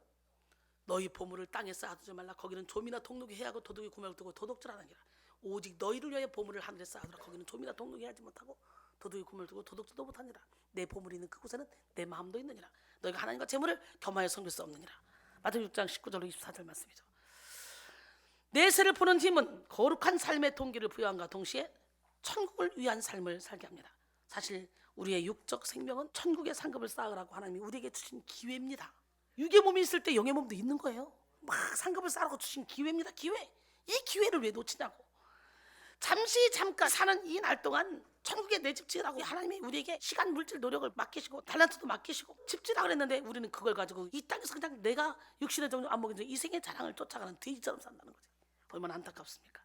너희 보물을 땅에 쌓아두지 말라. 거기는 좀이나 동록이 해하고 도둑이 구멍을 뚫고 도둑질하느니라. 오직 너희를 위하여 보물을 하늘에 쌓아두라. 거기는 좀이나 동록이 하지 못하고 도둑이 구멍을 뚫고 도둑질도 못하니라. 내 보물이 있는 그곳에는 내 마음도 있느니라. 너희가 하나님과 재물을 겸하여 섬길 수 없느니라. 마태복음 6장 19절로 24절 말씀이죠. 내세를 보는 힘은 거룩한 삶의 동기를 부여함과 동시에 천국을 위한 삶을 살게 합니다. 사실 우리의 육적 생명은 천국의 상급을 쌓으라고 하나님이 우리에게 주신 기회입니다. 육의 몸이 있을 때 영의 몸도 있는 거예요. 막 상급을 쌓으라고 주신 기회입니다. 기회. 이 기회를 왜 놓치냐고. 잠깐 사는 이 날 동안 천국에 내 집 지으라고 하나님이 우리에게 시간, 물질, 노력을 맡기시고 달란트도 맡기시고 집 지으라 그랬는데 우리는 그걸 가지고 이 땅에서 그냥 내가 육신의 정욕 안 먹이는 이 생의 자랑을 쫓아가는 돼지처럼 산다는 거죠. 얼마나 안타깝습니까?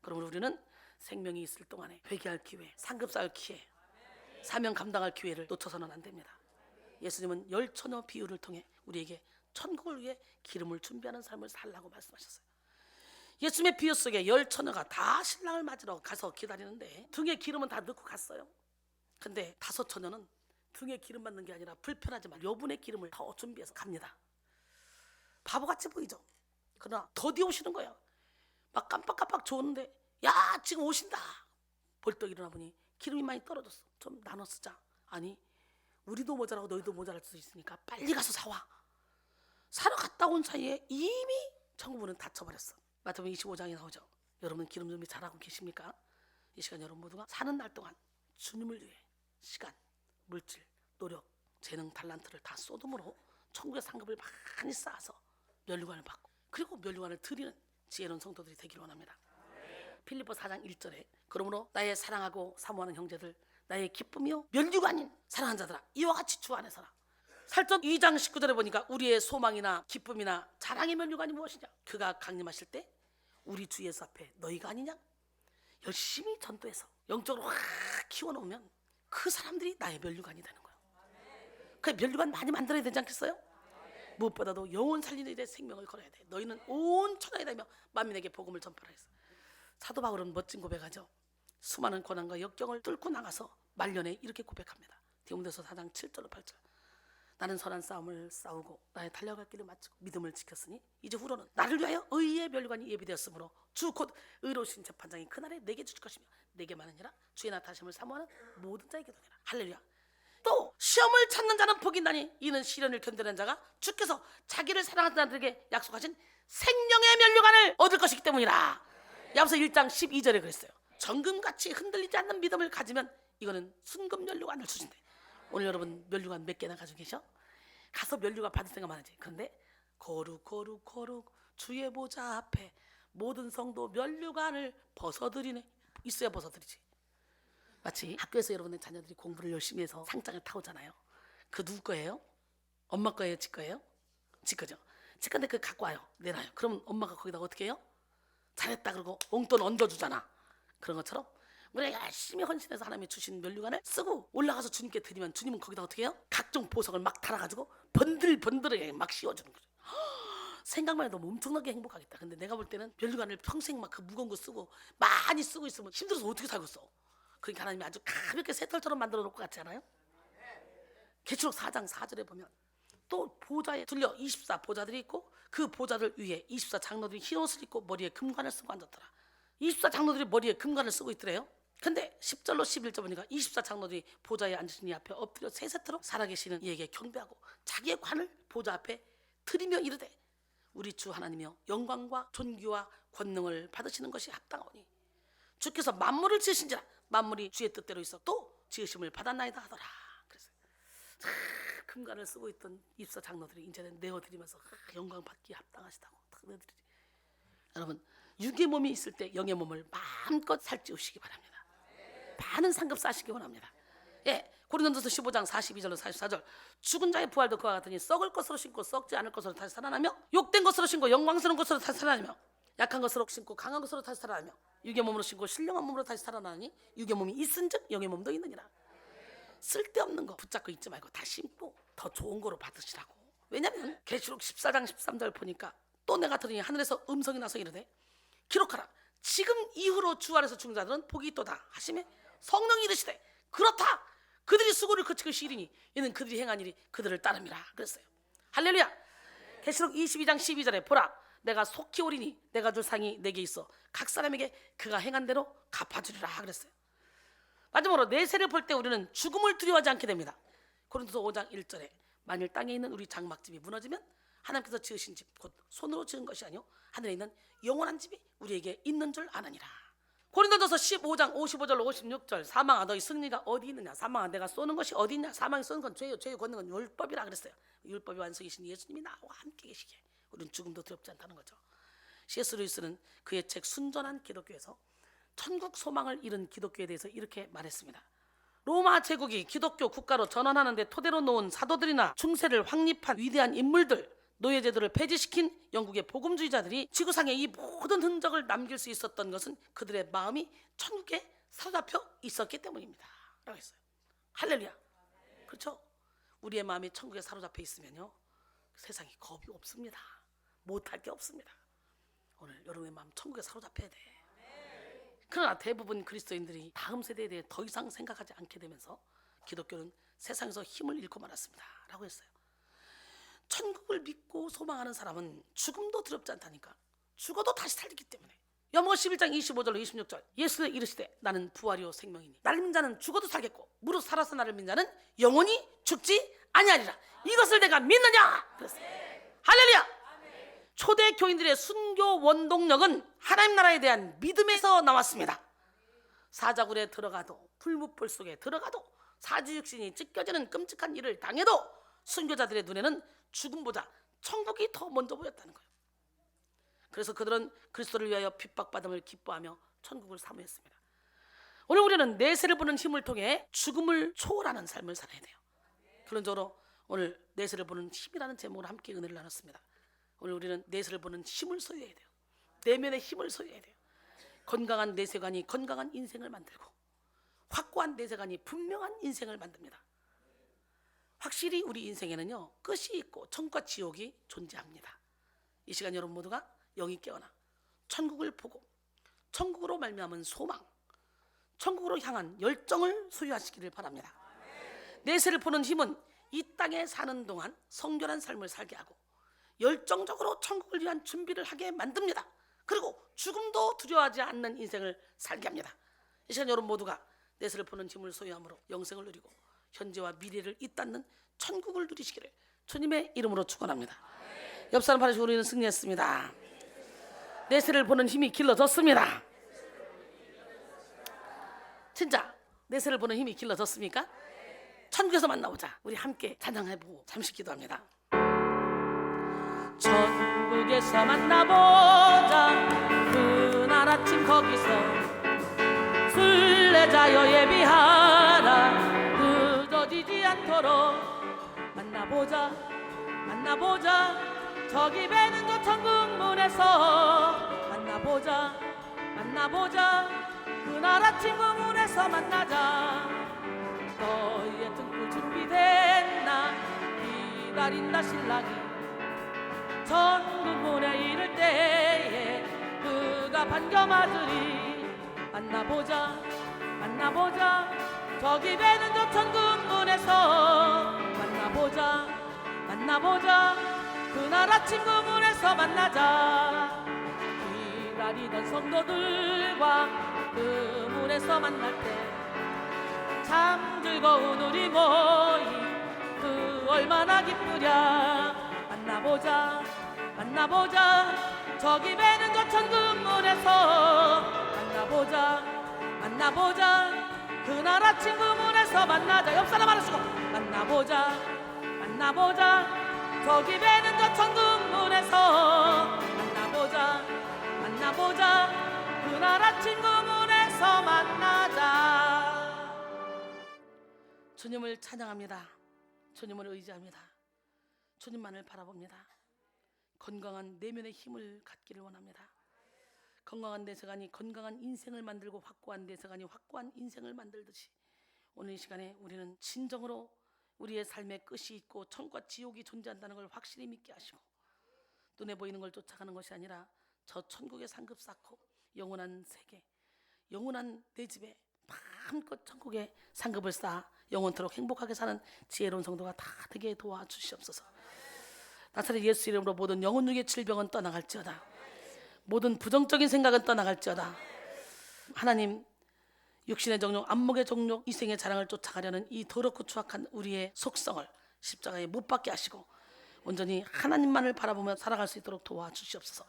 그러므로 우리는 생명이 있을 동안에 회개할 기회, 상급 쌓을 기회, 사명 감당할 기회를 놓쳐서는 안 됩니다. 예수님은 열처녀 비유를 통해 우리에게 천국을 위해 기름을 준비하는 삶을 살라고 말씀하셨어요. 예수님의 비유 속에 열처녀가 다 신랑을 맞으러 가서 기다리는데 등에 기름은 다 넣고 갔어요. 근데 5처녀는 등에 기름 받는 게 아니라 불편하지만 여분의 기름을 더 준비해서 갑니다. 바보같이 보이죠? 그러나 더디 오시는 거예요. 막 깜빡깜빡 좋은데 야 지금 오신다. 벌떡 일어나 보니 기름이 많이 떨어졌어. 좀 나눠 쓰자. 아니 우리도 모자라고 너희도 모자랄 수 있으니까 빨리 가서 사와. 사러 갔다 온 사이에 이미 천국문은 닫혀버렸어. 마태복음 25장에 나오죠. 여러분 기름 준비 잘하고 계십니까? 이 시간 여러분 모두가 사는 날 동안 주님을 위해 시간, 물질, 노력, 재능, 달란트를 다 쏟음으로 천국의 상급을 많이 쌓아서 면류관을 받고 그리고 면류관을 드리는 지혜로운 성도들이 되기를 원합니다. 필리포 4장 1절에 그러므로 나의 사랑하고 사모하는 형제들 나의 기쁨이요 면류관인 사랑하는 자들아 이와 같이 주 안에 서라. 살전 2장 19절에 보니까 우리의 소망이나 기쁨이나 자랑의 면류관이 무엇이냐? 그가 강림하실 때 우리 주 예수 앞에 너희가 아니냐? 열심히 전도해서 영적으로 확 키워놓으면 그 사람들이 나의 면류관이 되는 거예요. 그 면류관 많이 만들어야 되지 않겠어요? 무엇보다도 영혼 살리는 일에 생명을 걸어야 돼. 너희는 온 천하에 다니며 만민에게 복음을 전파하라 했어. 사도 바울은 멋진 고백하죠. 수많은 고난과 역경을 뚫고 나가서 말년에 이렇게 고백합니다. 디모데서 4장 7절로 8절. 나는 선한 싸움을 싸우고 나의 달려갈 길을 마치고 믿음을 지켰으니 이제 후로는 나를 위하여 의의 면류관이 예비되었으므로 주 곧 의로우신 재판장이 그날에 내게 주실 것이며 내게 많으니라 주의 나타심을 사모하는 모든 자에게 도니라. 할렐루야. 또 시험을 찾는 자는 복이 있나니 이는 시련을 견디는 자가 주께서 자기를 사랑하는 자들에게 약속하신 생명의 면류관을 얻을 것이기 때문이라. 야고보서 1장 12절에 그랬어요. 정금같이 흔들리지 않는 믿음을 가지면 이거는 순금 면류관을 주신대. 오늘 여러분 면류관 몇 개나 가지고 계셔? 가서 면류관 받을 생각 많으지. 그런데 거룩 주의 보좌 앞에 모든 성도 면류관을 벗어드리네. 있어야 벗어드리지. 마치 학교에서 여러분의 자녀들이 공부를 열심히 해서 상장을 타오잖아요. 그 누구 거예요? 엄마 거예요? 지 거예요? 지 거죠. 지 건데 그 갖고 와요. 내놔요. 그럼 엄마가 거기다 어떻게 해요? 잘했다 그러고 옹돈 얹어주잖아. 그런 것처럼 우리가 열심히 헌신해서 하나님이 주신 면류관을 쓰고 올라가서 주님께 드리면 주님은 거기다 어떻게 해요? 각종 보석을 막 달아가지고 번들번들하게 막 씌워주는 거죠. 생각만 해도 엄청나게 행복하겠다. 근데 내가 볼 때는 면류관을 평생 막 그 무거운 거 쓰고 많이 쓰고 있으면 힘들어서 어떻게 살겠어. 그러니까 하나님이 아주 가볍게 새털처럼 만들어 놓을 것 같지 않아요? 계시록 4장 4절에 보면 또 보좌에 둘려 24 보좌들이 있고 그 보좌들 위에 24 장로들이 흰 옷을 입고 머리에 금관을 쓰고 앉았더라. 24 장로들이 머리에 금관을 쓰고 있더래요. 근데 10절로 11절 보니까 24 장로들이 보좌에 앉으신 이 앞에 엎드려 세세토로 살아계시는 이에게 경배하고 자기의 관을 보좌 앞에 드리며 이르되 우리 주 하나님이여 영광과 존귀와 권능을 받으시는 것이 합당하오니 주께서 만물을 지으신지라 만물이 주의 뜻대로 있어 또 지으심을 받았나이다 하더라. 그래서 금관을 쓰고 있던 24 장로들이 이제는 내어드리면서 영광 받기에 합당하시다고 탁 내어드리지. 여러분 육의 몸이 있을 때 영의 몸을 마음껏 살찌우시기 바랍니다. 많은 상급 쌓으시기 원합니다. 예, 고린도전서 15장 42절로 44절 죽은 자의 부활도 그와 같으니 썩을 것으로 신고 썩지 않을 것으로 다시 살아나며 욕된 것으로 신고 영광스러운 것으로 다시 살아나며 약한 것으로 신고 강한 것으로 다시 살아나며 육의 몸으로 신고 신령한 몸으로 다시 살아나니 육의 몸이 있은즉 영의 몸도 있느니라. 쓸데없는 거 붙잡고 있지 말고 다 신고 더 좋은 거로 받으시라고. 왜냐하면 계시록 14장 13절 보니까 또 내가 들으니 하늘에서 음성이 나서 이르되 기록하라. 지금 이후로 주 안에서 죽은 자들은 복이 있도다 하시매 성령이 이르시되 그렇다. 그들이 수고를 그치고 쉬리니 이는 그들이 행한 일이 그들을 따름이라 그랬어요. 할렐루야. 계시록 22장 12절에 보라 내가 속히 오리니 내가 줄 상이 내게 있어 각 사람에게 그가 행한 대로 갚아주리라 그랬어요. 마지막으로 내세를 볼 때 우리는 죽음을 두려워하지 않게 됩니다. 고린도서 5장 1절에 만일 땅에 있는 우리 장막집이 무너지면 하나님께서 지으신 집 곧 손으로 지은 것이 아니요 하늘에 있는 영원한 집이 우리에게 있는 줄 아느니라. 고린도전서 15장 55절로 56절 사망아 너희 승리가 어디 있느냐. 사망아 내가 쏘는 것이 어디 있냐. 사망이 쏘는 건 죄요 죄의 권능은 율법이라 그랬어요. 율법이 완성이신 예수님이 나와 함께 계시기에 우리는 죽음도 두렵지 않다는 거죠. C.S. 루이스는 그의 책 순전한 기독교에서 천국 소망을 잃은 기독교에 대해서 이렇게 말했습니다. 로마 제국이 기독교 국가로 전환하는 데 토대로 놓은 사도들이나 중세를 확립한 위대한 인물들, 노예제도를 폐지시킨 영국의 복음주의자들이 지구상에 이 모든 흔적을 남길 수 있었던 것은 그들의 마음이 천국에 사로잡혀 있었기 때문입니다 라고 했어요. 할렐루야. 그렇죠? 우리의 마음이 천국에 사로잡혀 있으면요 세상에 겁이 없습니다. 못할 게 없습니다. 오늘 여러분의 마음 천국에 사로잡혀야 돼. 그러나 대부분 그리스도인들이 다음 세대에 대해 더 이상 생각하지 않게 되면서 기독교는 세상에서 힘을 잃고 말았습니다 라고 했어요. 천국을 믿고 소망하는 사람은 죽음도 두렵지 않다니까. 죽어도 다시 살기 때문에. 요한복음 11장 25절로 26절 예수는 이르시되 나는 부활이요 생명이니 나를 믿는 자는 죽어도 살겠고 무릇 살아서 나를 믿는 자는 영원히 죽지 아니하리라. 이것을 내가 믿느냐 그랬어요. 할렐루야. 초대 교인들의 순교 원동력은 하나님 나라에 대한 믿음에서 나왔습니다. 사자굴에 들어가도 풀무불 속에 들어가도 사지육신이 찢겨지는 끔찍한 일을 당해도 순교자들의 눈에는 죽음보다 천국이 더 먼저 보였다는 거예요. 그래서 그들은 그리스도를 위하여 핍박받음을 기뻐하며 천국을 사모했습니다. 오늘 우리는 내세를 보는 힘을 통해 죽음을 초월하는 삶을 살아야 돼요. 결론적으로 오늘 내세를 보는 힘이라는 제목으로 함께 은혜를 나눴습니다. 오늘 우리는 내세를 보는 힘을 소유해야 돼요. 내면의 힘을 소유해야 돼요. 건강한 내세관이 건강한 인생을 만들고 확고한 내세관이 분명한 인생을 만듭니다. 확실히 우리 인생에는요 끝이 있고 천국과 지옥이 존재합니다. 이 시간 여러분 모두가 영이 깨어나 천국을 보고 천국으로 말미암은 소망, 천국으로 향한 열정을 소유하시기를 바랍니다. 내세를 보는 힘은 이 땅에 사는 동안 성결한 삶을 살게 하고 열정적으로 천국을 위한 준비를 하게 만듭니다. 그리고 죽음도 두려워하지 않는 인생을 살게 합니다. 이 시간 여러분 모두가 내세를 보는 힘을 소유함으로 영생을 누리고 현재와 미래를 잇닿는 천국을 누리시기를 주님의 이름으로 축원합니다. 옆 사람 바라시고 우리는 승리했습니다. 내세를 보는 힘이 길러졌습니다. 진짜 내세를 보는 힘이 길러졌습니까? 천국에서 만나보자. 우리 함께 찬양해보고 잠시 기도합니다. 천국에서 만나보자. 그날 아침 거기서 순례자여 예비하라. 늦어지지 않도록 만나보자. 만나보자. 저기 배는 저 천국문에서 만나보자. 만나보자. 그날 아침 그 문에서 만나자. 너희의 등불 준비됐나. 기다린다 신랑이 천국문에 이를 때에 그가 반겨 맞으리. 만나보자. 만나보자. 저기 배는 저 천국문에서 만나보자. 만나보자. 그날 아침 그 문에서 만나자. 기다리던 성도들과 그 문에서 만날 때 참 즐거운 우리 모임 그 얼마나 기쁘랴. 만나보자. 만나보자. 저기 배는 저 천국문에서 만나보자. 만나보자. 그날 아침 그 문에서 만나자. 옆 사람 하나 쓰고 만나보자. 만나보자. 저기 배는 저 천국문에서 만나보자. 만나보자. 그날 아침 그 문에서 만나자. 주님을 찬양합니다. 주님을 의지합니다. 주님만을 바라봅니다. 건강한 내면의 힘을 갖기를 원합니다. 건강한 내세관이 건강한 인생을 만들고 확고한 내세관이 확고한 인생을 만들듯이 오늘 이 시간에 우리는 진정으로 우리의 삶의 끝이 있고 천국과 지옥이 존재한다는 걸 확실히 믿게 하시고 눈에 보이는 걸 쫓아가는 것이 아니라 저 천국의 상급 쌓고 영원한 세계, 영원한 내 집에 마음껏 천국의 상급을 쌓아 영원토록 행복하게 사는 지혜로운 성도가 다 되게 도와주시옵소서. 나사렛 예수 이름으로 모든 영혼육의 질병은 떠나갈지어다. 모든 부정적인 생각은 떠나갈지어다. 하나님, 육신의 정욕, 안목의 정욕, 이생의 자랑을 쫓아가려는 이 더럽고 추악한 우리의 속성을 십자가에 못 박게 하시고 온전히 하나님만을 바라보며 살아갈 수 있도록 도와주시옵소서.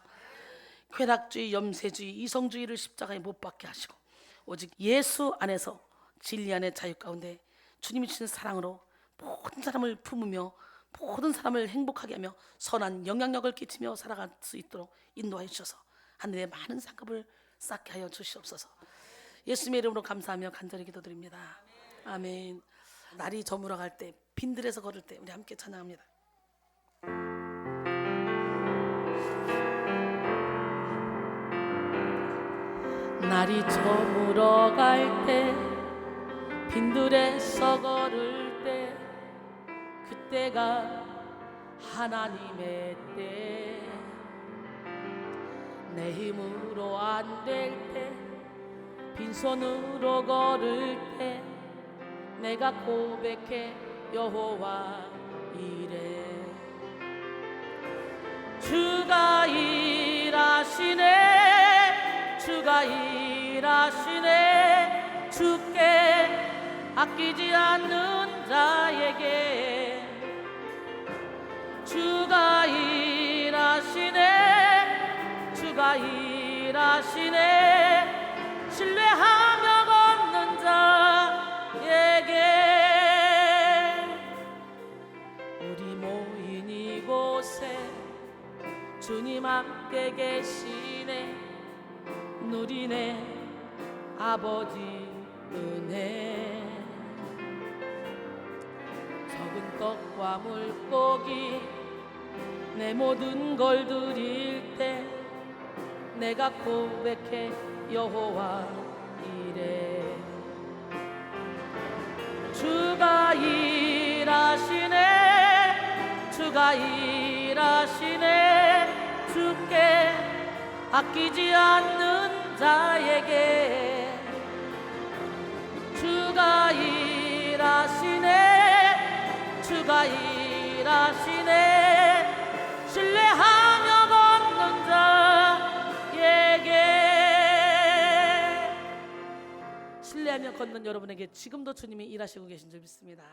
쾌락주의, 염세주의, 이성주의를 십자가에 못 박게 하시고 오직 예수 안에서 진리 안의 자유 가운데 주님이 주신 사랑으로 모든 사람을 품으며 모든 사람을 행복하게 하며 선한 영향력을 끼치며 살아갈 수 있도록 인도하여 주셔서 하늘의 많은 상급을 쌓게 하여 주시옵소서. 예수님의 이름으로 감사하며 간절히 기도드립니다. 아멘. 날이 저물어 갈 때 빈들에서 걸을 때 우리 함께 찬양합니다. 날이 저물어 갈 때 빈들에서 걸을 때 그때가 하나님의 때. 내 힘으로 안 될 때 빈손으로 걸을 때 내가 고백해 여호와 이래. 주가 일하시네. 주가 일하시네. 주께 아끼지 않는 자에게 주가 일하시네. 주가 일하시네. 신뢰하며 걷는 자에게. 우리 모인 이곳에 주님 함께 계시네. 누리네 아버지 은혜. 적은 떡과 물고기 내 모든 걸 드릴 때 내가 고백해 여호와 이래. 주가 일하시네, 주가 일하시네, 주께 아끼지 않는 자에게. 주가 일하시네, 주가 일하시네, 신뢰하며 걷는 자에게. 신뢰하며 걷는 여러분에게 지금도 주님이 일하시고 계신 줄 믿습니다.